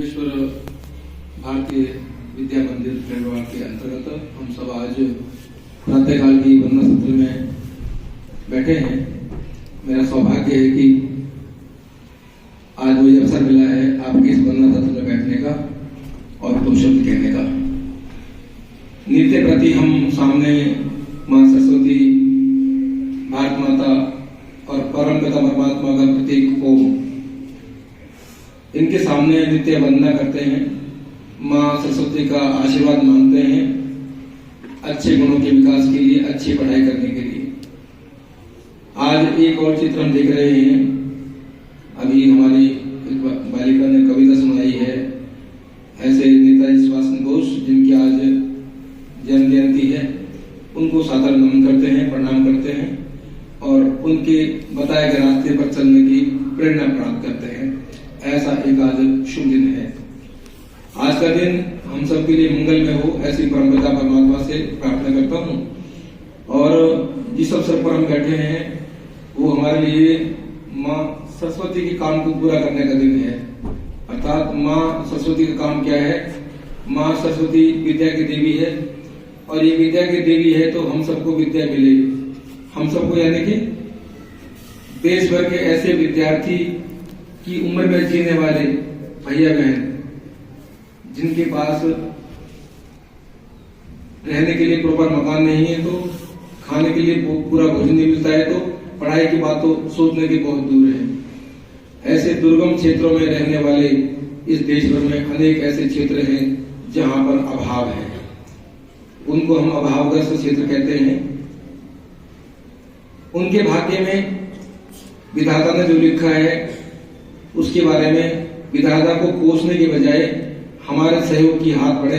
योगेश्वर भारतीय विद्या मंदिर खंडवा के अंतर्गत हम सब आज प्रातःकाल की वंदना सत्र में बैठे हैं। मेरा सौभाग्य है कि आज मुझे अवसर मिला है आपके इस वंदना सत्र में बैठने का और दो शब्द कहने का। नित्य प्रति हम सामने माँ सरस्वती, भारत माता और परम पिता परमात्मा का प्रतीक ओम, इनके सामने नित्य वंदना करते हैं। माँ सरस्वती का आशीर्वाद मांगते हैं अच्छे गुणों के विकास के लिए, अच्छी पढ़ाई करने के लिए। आज एक और चित्र हम देख रहे हैं। अभी हमारी बालिका ने कविता सुनाई है। ऐसे नेताजी सुभाष चंद्र बोस, जिनकी आज जन्म जयंती है, उनको सादर नमन करते हैं, प्रणाम करते हैं और उनके बताए गए रास्ते पर चलने की प्रेरणा प्राप्त करते हैं। ऐसा एक आज शुभ दिन है। आज का दिन हम सब के लिए मंगल में हो, ऐसी परमपिता परमात्मा से प्रार्थना करता हूँ। और जिस अवसर पर हम बैठे हैं वो हमारे लिए माँ सरस्वती के काम को पूरा करने का दिन है। अर्थात माँ सरस्वती का काम क्या है? माँ सरस्वती विद्या की देवी है और ये विद्या की देवी है तो हम सबको विद्या मिले। हम सबको यानी कि देश भर के ऐसे विद्यार्थी की उम्र में जीने वाले भैया बहन, जिनके पास रहने के लिए प्रॉपर मकान नहीं है, तो खाने के लिए पूरा भोजन नहीं मिलता है, तो पढ़ाई की बात तो सोचने की बहुत दूर है। ऐसे दुर्गम क्षेत्रों में रहने वाले इस देश भर में अनेक ऐसे क्षेत्र हैं जहां पर अभाव है। उनको हम अभावग्रस्त क्षेत्र कहते हैं। उनके भाग्य में विधाता ने जो लिखा है उसके बारे में विधाता को कोसने के बजाय हमारे सहयोग की हाथ बढ़े,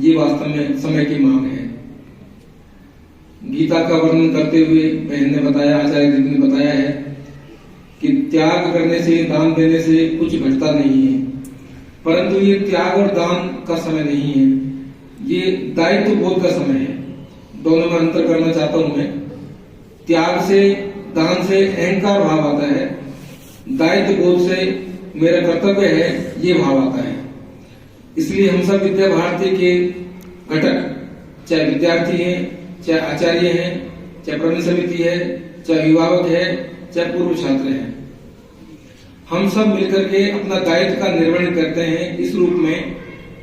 ये वास्तव में समय की मांग है। गीता का वर्णन करते हुए बहन ने बताया, आचार्य जी ने बताया है कि त्याग करने से, दान देने से कुछ घटता नहीं है, परंतु ये त्याग और दान का समय नहीं है, ये दायित्व बोध का समय है। दोनों में अंतर करना चाहता हूं मैं। त्याग से, दान से अहंकार भाव आता है, दायित्व बोध से मेरा कर्तव्य है, ये भाव आता है। इसलिए हम सब विद्या भारती के घटक, चाहे विद्यार्थी हैं, चाहे आचार्य हैं, चाहे प्रबंध समिति है, चाहे अभिभावक है, चाहे पूर्व छात्र हैं, हम सब मिलकर के अपना दायित्व का निर्वहन करते हैं इस रूप में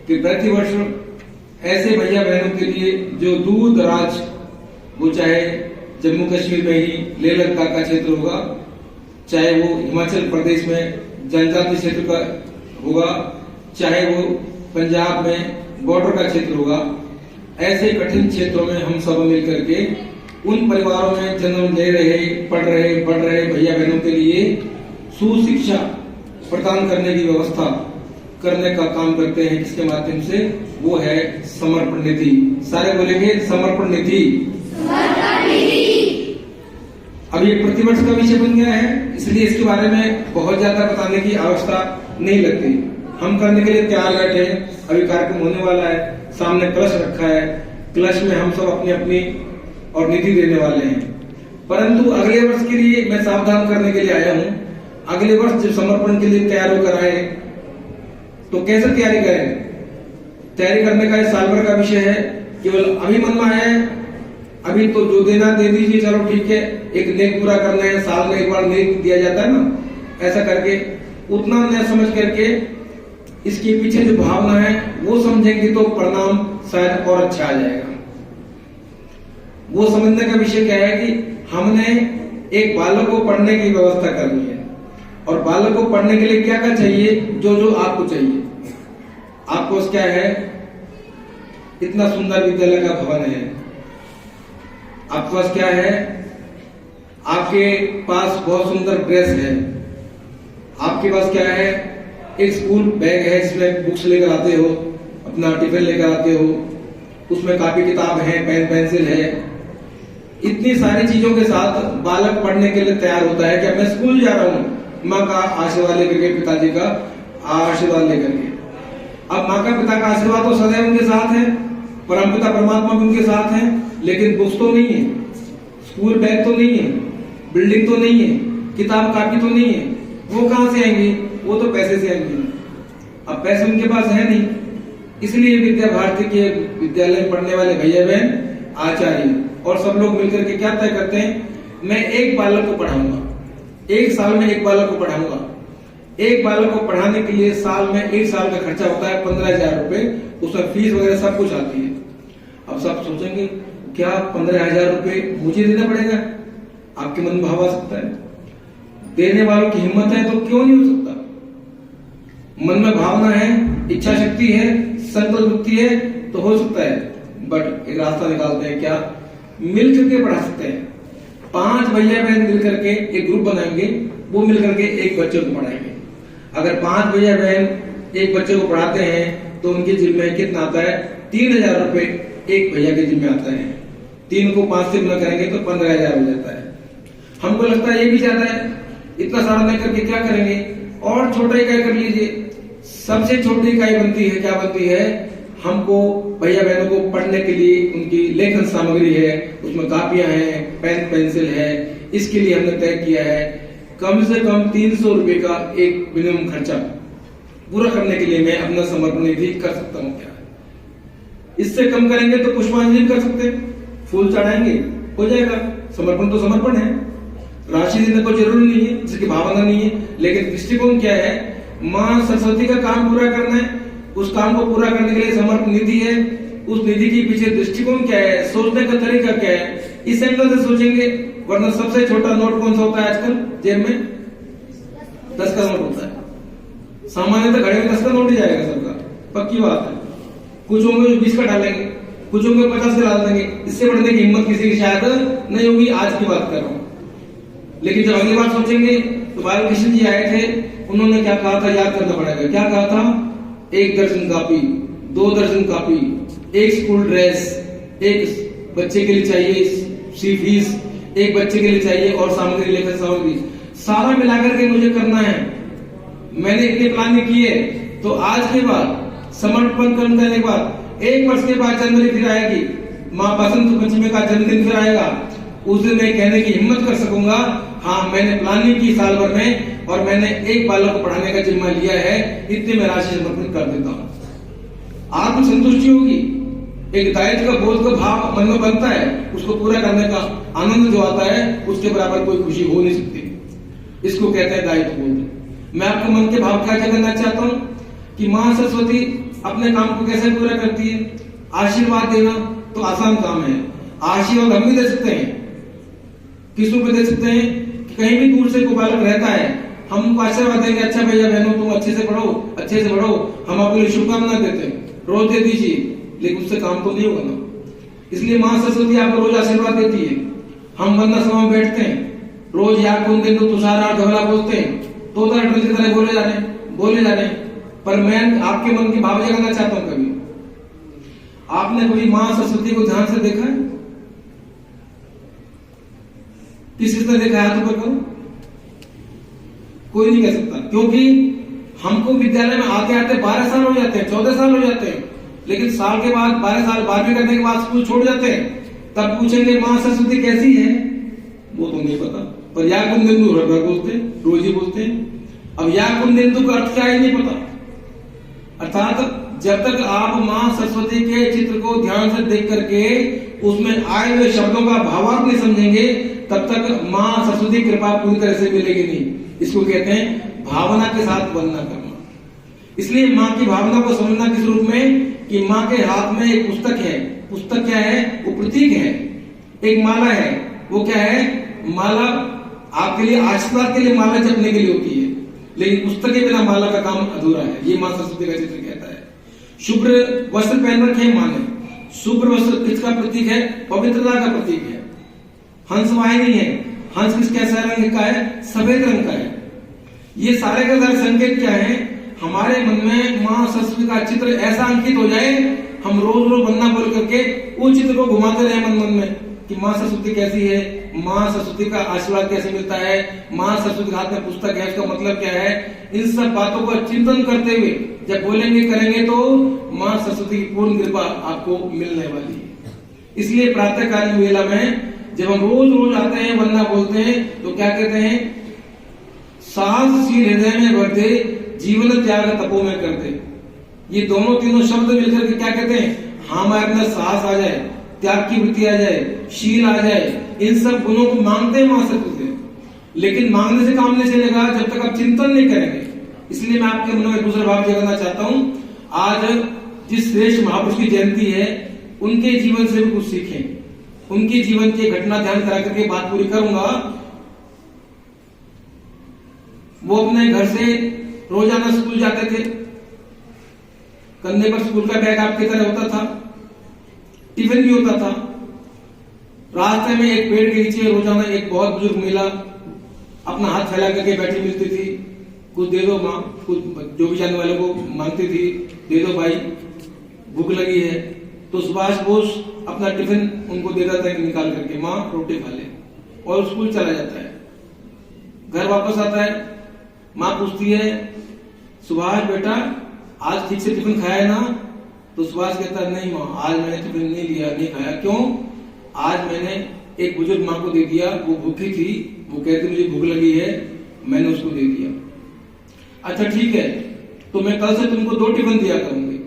कि प्रतिवर्ष ऐसे भैया बहनों के लिए जो दूर दराज, वो चाहे जम्मू कश्मीर में ही लेह लद्दाख का क्षेत्र होगा, चाहे वो हिमाचल प्रदेश में जनजातीय क्षेत्र का होगा, चाहे वो पंजाब में बॉर्डर का क्षेत्र होगा, ऐसे कठिन क्षेत्रों में हम सब मिलकर के उन परिवारों में जन्म ले रहे, पढ़ रहे भैया बहनों के लिए सुशिक्षा प्रदान करने की व्यवस्था करने का काम करते हैं। इसके माध्यम से वो है समर्पण निधि। सारे बोलेंगे समर्पण निधि। अब ये प्रतिवर्ष का विषय बन गया है, इसलिए इसके बारे में बहुत ज्यादा बताने की आवश्यकता नहीं लगती। हम करने के लिए तैयार बैठे हैं। अभी कार्यक्रम होने वाला है, सामने कलश रखा है, कलश में हम सब अपनी अपनी और निधि देने वाले हैं। परंतु अगले वर्ष के लिए मैं सावधान करने के लिए आया हूँ। अगले वर्ष जब समर्पण के लिए तैयार होकर आए तो कैसे तैयारी करें? तैयारी करने का इस साल भर का विषय है। केवल अभी मन में आया है, अभी तो जो देना दे दीजिए, चलो ठीक है, एक नेक पूरा करना है, साल में एक बार नेक दिया जाता है ना, ऐसा करके उतना न समझ करके इसके पीछे जो भावना है वो समझेंगे तो परिणाम शायद और अच्छा आ जाएगा। वो समझने का विषय क्या है कि हमने एक बालक को पढ़ने की व्यवस्था करनी है और बालक को पढ़ने के लिए क्या क्या चाहिए, जो जो आपको चाहिए। आपको क्या है? इतना सुंदर विद्यालय का भवन है। आपके पास क्या है? आपके पास बहुत सुंदर ड्रेस है। आपके पास क्या है? एक स्कूल बैग है जिसमें बुक्स लेकर आते हो, अपना टिफिन लेकर आते हो, उसमें कापी किताब है, पेन पेंसिल है। इतनी सारी चीजों के साथ बालक पढ़ने के लिए तैयार होता है कि मैं स्कूल जा रहा हूँ, माँ का आशीर्वाद लेकर के, पिताजी का आशीर्वाद लेकर के। अब माँ का, पिता का आशीर्वाद तो सदैव उनके साथ है, परमपिता परमात्मा भी उनके साथ है, लेकिन बुक्स तो नहीं है, स्कूल बैग तो नहीं है, बिल्डिंग तो नहीं है, किताब कापी तो नहीं है। वो कहां से आएंगी? वो तो पैसे से आएंगी। अब पैसे उनके पास है नहीं, इसलिए विद्या भारती के विद्यालय में पढ़ने वाले भैया बहन, आचार्य और सब लोग मिलकर के क्या तय करते हैं, मैं एक बालक को पढ़ाऊंगा, एक साल में एक बालक को पढ़ाऊंगा। एक बालक को पढ़ाने के लिए साल में एक साल का खर्चा होता है 15,000 रुपए, उसमें फीस वगैरह सब कुछ आती है। अब सब सोचेंगे क्या 15,000 रुपए मुझे देना पड़ेगा? आपके मन में भाव आ सकता है, देने वालों की हिम्मत है तो क्यों नहीं हो सकता? मन में भावना है, इच्छा शक्ति है, संकल्प वृत्ति है तो हो सकता है। बट एक रास्ता निकालते हैं, क्या मिल करके पढ़ा सकते हैं। 5 भैया बहन मिलकर के एक ग्रुप बनाएंगे, वो मिलकर के एक बच्चे को पढ़ाएंगे। अगर 5 भैया बहन एक बच्चे को पढ़ाते हैं तो उनके जिम्मे में कितना आता है, 3,000 रुपए एक भैया के जिम्मे आता है। 3 को 5 से गुना करेंगे तो 15,000 हो जाता है। हमको लगता है ये भी ज्यादा है, इतना सारा नहीं करके क्या करेंगे, और छोटा इकाई कर लीजिए। सबसे छोटी इकाई बनती है, क्या बनती है, हमको भैया बहनों को पढ़ने के लिए उनकी लेखन सामग्री है, उसमें कापियां हैं, पेन पेंसिल है। इसके लिए हमने तय किया है कम से कम 300 रुपए का एक मिनिमम खर्चा पूरा करने के लिए मैं अपना समर्पण निधि कर सकता हूँ। क्या इससे कम करेंगे तो पुष्पांजलि कर सकते हैं, फूल चढ़ाएंगे, हो जाएगा। समर्पण तो समर्पण है, राशि देने को जरूरी नहीं है, जिसकी भावना नहीं है। लेकिन दृष्टिकोण क्या है, माँ सरस्वती का काम पूरा करना है, उस काम को पूरा करने के लिए समर्पण निधि है। उस निधि के पीछे दृष्टिकोण क्या है, सोचने का तरीका क्या है, इस एंगल से सोचेंगे। वरना सबसे छोटा नोट कौन सा होता है आजकल जेब में, 10 का नोट होता है। सामान्यतः घड़े में 10 का नोट ही जाएगा सबका, पक्की बात है। कुछ होंगे जो 20 का डालेंगे, कुछ होंगे 50 का डाल देंगे। इससे बढ़ने की हिम्मत किसी की शायद नहीं होगी, आज की बात कर रहा हूँ। लेकिन जब अगली बार सोचेंगे तो बाल कृष्ण जी आए थे, उन्होंने क्या कहा था, याद करना पड़ेगा। क्या कहा था, 1 दर्जन कापी, 2 दर्जन कापी, 1 स्कूल ड्रेस, एक बच्चे के लिए चाहिए फीस, एक बच्चे के लिए चाहिए और सामग्री, लेखन सामग्री, सारा मिलाकर के मुझे करना है। मैंने इतने प्लान किए, तो आज के बाद समर्पण करने के बाद 1 वर्ष के बाद जनवरी फिर आएगी, माँ बसंत पंचमी का जन्मदिन फिर आएगा। उस दिन मैं कहने की हिम्मत कर सकूंगा, हाँ मैंने प्लानिंग की साल भर में और मैंने एक बालक को पढ़ाने का जिम्मा लिया है, इतने में राशि समर्पण कर देता हूँ। आत्मसंतुष्टि होगी, एक दायित्व का बोध का भाव मन में बनता है, उसको पूरा करने का आनंद जो आता है उसके बराबर कोई खुशी हो नहीं सकती। इसको कहते हैं दायित्व बोध। मैं आपको मन के भाव क्या करना चाहता हूँ कि माँ सरस्वती अपने काम को कैसे पूरा करती है। आशीर्वाद देना तो आसान काम है, आशीर्वाद हम भी दे सकते हैं। किस रूप में दे सकते हैं, कहीं भी दूर से कोई बालक रहता है, हम उनको आशीर्वाद देंगे, अच्छा भैया बहनों तुम अच्छे से पढ़ो, अच्छे से पढ़ो, हम आपके लिए शुभकामना देते हैं, रोज दे दीजिए, लेकिन उससे काम तो नहीं होगा ना। इसलिए माँ सरस्वती आपको रोज आशीर्वाद देती है। हम वंदना सभा में बैठते हैं, रोज या कुंद बिंदु तुषार ढोला बोलते हैं, तो की तरह बोले जा रहे हैं। पर मैं आपके मन की भाव जगाना चाहता हूं, कभी आपने कभी माँ सरस्वती को ध्यान से देखा है? किसने देखा है? तो करो, कोई नहीं कह सकता, क्योंकि हमको विद्यालय में आते आते 12 साल हो जाते हैं, 14 साल हो जाते हैं। लेकिन साल के बाद 12 साल 12वीं करने के बाद स्कूल छोड़ जाते हैं, तब पूछेंगे माँ सरस्वती कैसी है, वो तो नहीं पता। पर या कुंदेंदु हर बार बोलते हैं, रोज ही बोलते हैं। अब या कुंदेंदु का अर्थ क्या है नहीं पता। अर्थात जब तक आप माँ सरस्वती के चित्र को ध्यान से देख करके उसमें आए हुए शब्दों का भावार्थ नहीं समझेंगे, तब तक माँ सरस्वती कृपा पूरी तरह से मिलेगी नहीं। इसको कहते हैं भावना के साथ वंदना करना। इसलिए माँ की भावना को समझना किस रूप में, कि माँ के हाथ में एक पुस्तक है। पुस्तक क्या है, वो प्रतीक है, एक माला है। वो क्या है, माला आपके लिए आशीर्वाद के लिए माला जपने के लिए होती है, लेकिन पुस्तक के बिना माला का काम अधूरा है। ये माँ सरस्वती का चित्र कहता है। शुभ्र वस्त्र पहन रखे हैं माँ ने। शुभ्र वस्त्र किसका प्रतीक है, पवित्रता का प्रतीक है। हंस वाहिनी है, हंस किस कैसा रंग का है, सफेद रंग का है। ये सारे का सारे संकेत क्या है, हमारे मन में माँ सरस्वती का चित्र ऐसा अंकित हो जाए, हम रोज रोज वंदना बोल करके वो चित्र को घुमाते रहे मन मन में कि माँ सरस्वती कैसी है, माँ सरस्वती का आशीर्वाद कैसे मिलता है, माँ सरस्वती के हाथ में पुस्तक है, उसका मतलब क्या है। इन सब बातों को चिंतन करते हुए जब बोलेंगे करेंगे तो माँ सरस्वती की पूर्ण कृपा आपको मिलने वाली है। इसलिए प्रातःकालीन वेला में जब हम रोज रोज आते हैं, वंदना बोलते हैं, तो क्या कहते हैं, साहसशील हृदय में वर्धे जीवन त्याग तपो में कर दे। ये दोनों तीनों शब्द मिलकर के क्या कहते हैं? हमारे अंदर साहस आ जाए, त्याग की वृत्ति आ जाए, शील आ जाए, इन सब गुणों को मांगते हैं मां शक्ति से। लेकिन मांगने से काम नहीं चलेगा जब तक आप चिंतन नहीं करेंगे। इसलिए मैं आपके मन में दूसरा भाव जगाना चाहता हूं, आज जिस श्रेष्ठ महापुरुष की जयंती है उनके जीवन से भी कुछ सीखें। उनके जीवन की घटना ध्यान करा करके बात पूरी करूंगा। वो अपने घर से रोजाना स्कूल जाते थे, कंधे पर स्कूल का बैग आपकी तरह होता था, टिफिन भी होता था। रास्ते में एक पेड़ के नीचे रोजाना एक बहुत बुजुर्ग महिला अपना हाथ फैला करके बैठी मिलती थी। कुछ दे दो माँ, कुछ जो भी जाने वालों को मांगती थी, दे दो भाई, भूख लगी है। तो सुभाष बोस अपना टिफिन उनको दे देता है निकाल करके, माँ रोटी खा ले, और स्कूल चला जाता है। घर वापस आता है, माँ पूछती है, सुभाष बेटा आज ठीक से टिफिन खाया ना? तो सुभाष कहता है, नहीं माँ आज मैंने टिफिन नहीं लिया, नहीं खाया। क्यों? आज मैंने एक बुजुर्ग माँ को दे दिया, वो भूखी थी, वो कहती मुझे भूख लगी है, मैंने उसको दे दिया। अच्छा ठीक है, तो मैं कल से तुमको 2 टिफिन दिया करूंगी,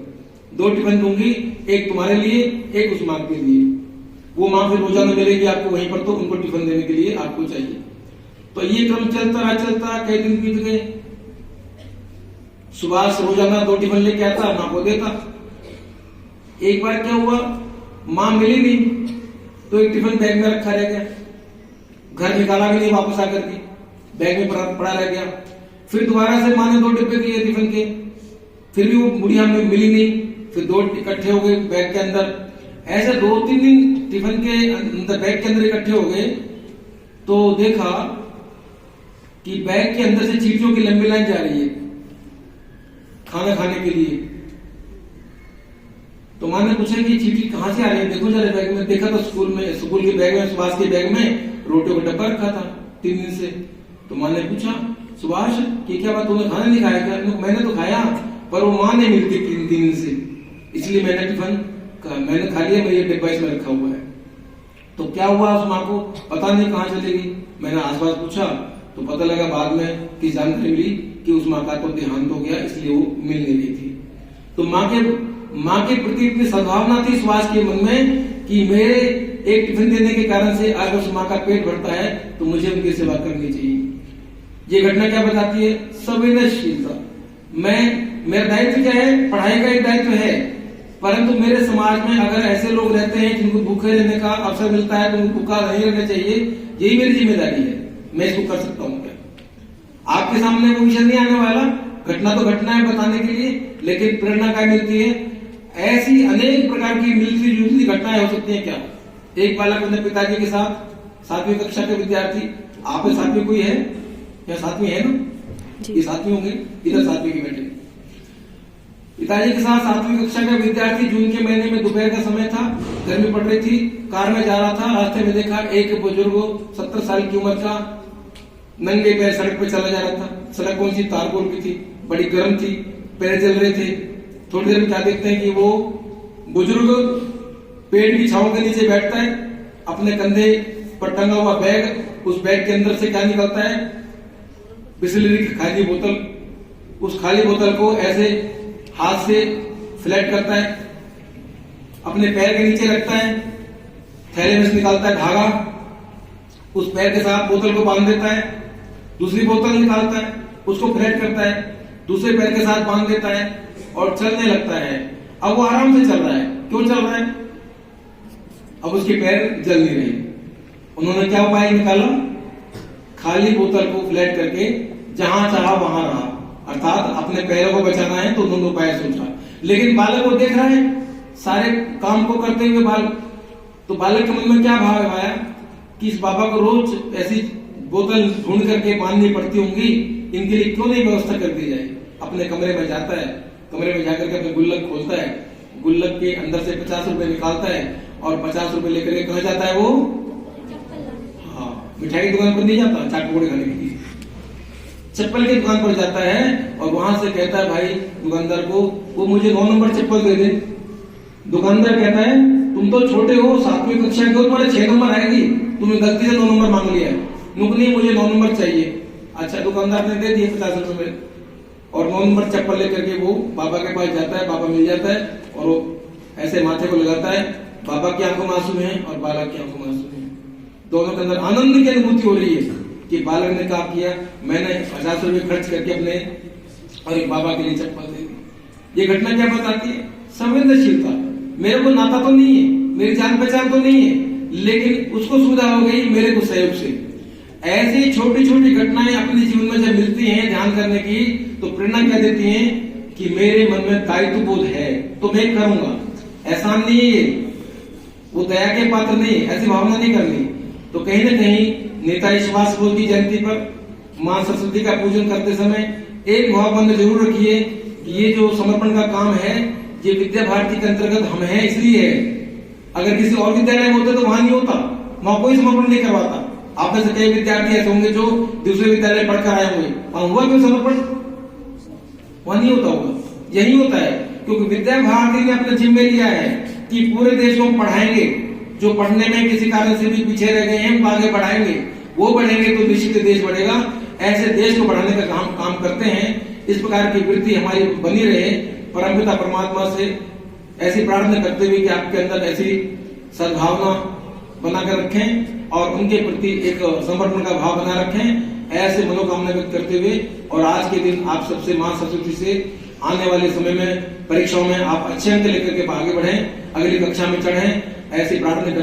2 टिफिन दूंगी, एक तुम्हारे लिए, एक उस माँ के लिए। वो माँ फिर रोजाना मिलेगी आपको वहीं पर, तो उनको टिफिन देने के लिए आपको चाहिए। तो ये क्रम चलता कई दिन बीत गए। सुभाष रोजाना 2 टिफिन लेके आता, माँ को देता। एक बार क्या हुआ, माँ मिली नहीं, तो एक टिफिन बैग में रखा रह गया, घर निकाला भी नहीं वापस आकर के, बैग में पड़ा रह गया। फिर दोबारा से माँ ने 2 डिब्बे दिए टिफिन के, फिर भी वो बुढ़िया में मिली नहीं, फिर 2 इकट्ठे हो गए बैग के अंदर। ऐसे 2-3 दिन टिफिन के अंदर, बैग के अंदर इकट्ठे हो गए। तो देखा कि बैग के अंदर से चीटियों की लंबी लाइन जा रही है खाना खाने के लिए। तो माँ ने पूछा कि चीटी कहां से आ रही है, देखो जरा बैग में। देखा तो स्कूल के बैग में, सुभाष के बैग में रोटियों का डब्बा रखा था 3 दिन से। तो माँ ने पूछा, सुभाष कि क्या बात, तुमने खाना नहीं खाया क्या? मैंने तो खाया, पर वो माँ नहीं मिलती 3 दिन से, इसलिए मैंने टिफिन मैंने खा लिया, मेरे डिब्बा इसमें रखा हुआ है। तो क्या हुआ, उस माँ को पता नहीं कहाँ चली गई। मैंने आसपास पूछा तो पता लगा बाद में कि जानकारी मिली कि उस माँ का तो देहांत हो गया, इसलिए वो मिल नहीं रही थी। तो माँ के प्रति इतनी सद्भावना थी सुभाष के मन में कि मेरे एक टिफिन देने के कारण से अगर उस माँ का पेट भरता है तो मुझे उनकी सेवा करनी चाहिए। ये घटना क्या बताती है? संवेदनशीलता। मेरा दायित्व क्या है? पढ़ाई का एक दायित्व है, परंतु मेरे समाज में अगर ऐसे लोग रहते हैं जिनको भूखे रहने का अवसर मिलता है तो उनको भूखा नहीं रहना चाहिए, यही मेरी जिम्मेदारी है। मैं इसको कर सकता हूँ क्या? आपके सामने वो विषय नहीं आने वाला, घटना तो घटना है बताने के लिए, लेकिन प्रेरणा क्या मिलती है? ऐसी अनेक प्रकार की मिलती जुलती घटनाएं हो सकती हैं क्या? एक बालक अपने पिताजी के साथ 7वीं कक्षा के विद्यार्थी, आप में 7वीं कोई है या 7वीं है ना? ये 7वीं होंगे, इधर 7वीं के बेटे। पिताजी के साथ 7वीं कक्षा का विद्यार्थी, जून के महीने में दोपहर का समय था, गर्मी पड़ रही थी, कार में जा रहा था। रास्ते में देखा एक बुजुर्ग 70 साल की उम्र का नंगे पैर सड़क पे चला जा रहा था। सड़क कौन सी? तारकोल की थी, बड़ी गर्म थी, पैर जल रहे थे। थोड़ी देर में क्या देखते हैं कि वो बुजुर्ग पेड़ की छांव के नीचे बैठता है, अपने कंधे पर टंगा हुआ बैग, उस बैग के अंदर से क्या निकलता है? बिस्लरी की खाली बोतल। उस खाली बोतल को ऐसे हाथ से फ्लैट करता है, अपने पैर के नीचे रखता है, थैले में से निकालता है धागा, उस पैर के साथ बोतल को बांध देता है, दूसरी बोतल निकालता है, उसको फ्लैट करता है, दूसरे पैर के साथ बांध देता है और चलने लगता है। अब वो आराम से चल रहा है। क्यों चल रहा है? अब उसके पैर जल नहीं रहे। उन्होंने क्या उपाय निकाला? खाली बोतल को फ्लैट करके जहां चाहा वहां रहा, अर्थात अपने पैरों को बचाना है तो दोनों उपाय सोचा। लेकिन बालक को देख रहा है सारे काम को करते हुए बालक, तो बालक के मन में क्या भाव आया कि इस बाबा को रोज ऐसी बोतल ढूंढ करके बांधनी पड़ती होंगी, इनके लिए क्यों नहीं व्यवस्था कर दी जाए। अपने कमरे में जाता है, कमरे में जाकर के अपने गुल्लक खोलता है, गुल्लक के अंदर से 50 रुपए निकालता है और 50 रुपए लेकर के कहाँ जाता है वो? हाँ, मिठाई की दुकान पर नहीं जाता चाट पकौड़े खाने के लिए, चप्पल की दुकान पर जाता है और वहां से कहता है भाई दुकानदार को, वो मुझे 9 नंबर चप्पल दे दे। दुकानदार कहता है तुम तो छोटे हो, 7वीं कक्षा के हो, तुम्हारे 6 नंबर आएगी, तुमने गलती से 9 नंबर मांग लिया है। नहीं, मुझे 9 नंबर चाहिए। अच्छा, दुकानदार ने दे दिए 50 रुपए। और 9 नंबर चप्पल लेकर के वो बाबा के पास जाता है, बाबा मिल जाता है और वो ऐसे माथे को लगाता है। बाबा की आंखों में आंसू है और बालक की आंखों में आंसू है। दोनों के अंदर आनंद की अनुभूति हो रही है कि बालक ने कहा किया, मैंने 50 रुपए खर्च करके अपने और एक बाबा के लिए चप्पल दे दी। ये घटना क्या बताती है? संवेदनशीलता। मेरे को नाता तो नहीं है, मेरी जान पहचान तो नहीं है, लेकिन उसको सुविधा हो गई मेरे को सहयोग से। ऐसी छोटी छोटी घटनाएं अपने जीवन में जब मिलती हैं ध्यान करने की, तो प्रेरणा क्या देती हैं कि मेरे मन में दायित्व बोध है तो मैं करूंगा। एहसान नहीं है, वो दया के पात्र नहीं, ऐसी भावना नहीं करनी। तो कहीं ना कहीं नेताजी सुभाष बोस की जयंती पर मां सरस्वती का पूजन करते समय एक भाव मन में जरूर रखिए कि ये जो समर्पण का काम है ये विद्या भारती के अंतर्गत हम हैं इसलिए है। अगर किसी और विद्यालय में होता तो वहां नहीं होता, वहां कोई समर्पण नहीं करवाता। आप में से कई विद्यार्थी ऐसे होंगे जो दूसरे विद्यालय पढ़कर आए होंगे, वहां हुआ क्यों समर्पण? वहां नहीं होता होगा, यही होता है क्योंकि विद्या भारती ने अपने जिम्मे लिया है कि पूरे देश को पढ़ाएंगे। जो पढ़ने में किसी कारण से भी पीछे रह गए हैं वो आगे बढ़ाएंगे, वो बढ़ेंगे तो निश्चित देश बढ़ेगा। ऐसे देश को बढ़ाने का काम करते हैं। इस प्रकार की वृत्ति हमारी बनी रहे। परमपिता परमात्मा से ऐसी प्रार्थना करते हुए कि आपके अंदर ऐसी सद्भावना बनाकर रखें और उनके प्रति एक समर्पण का भाव बना रखें, ऐसे मनोकामना व्यक्त करते हुए और आज के दिन आप सबसे मां सरस्वती से आने वाले समय में परीक्षाओं में आप अच्छे अंक लेकर के आगे बढ़ें, अगली कक्षा में चढ़ें, ऐसी प्रार्थना करते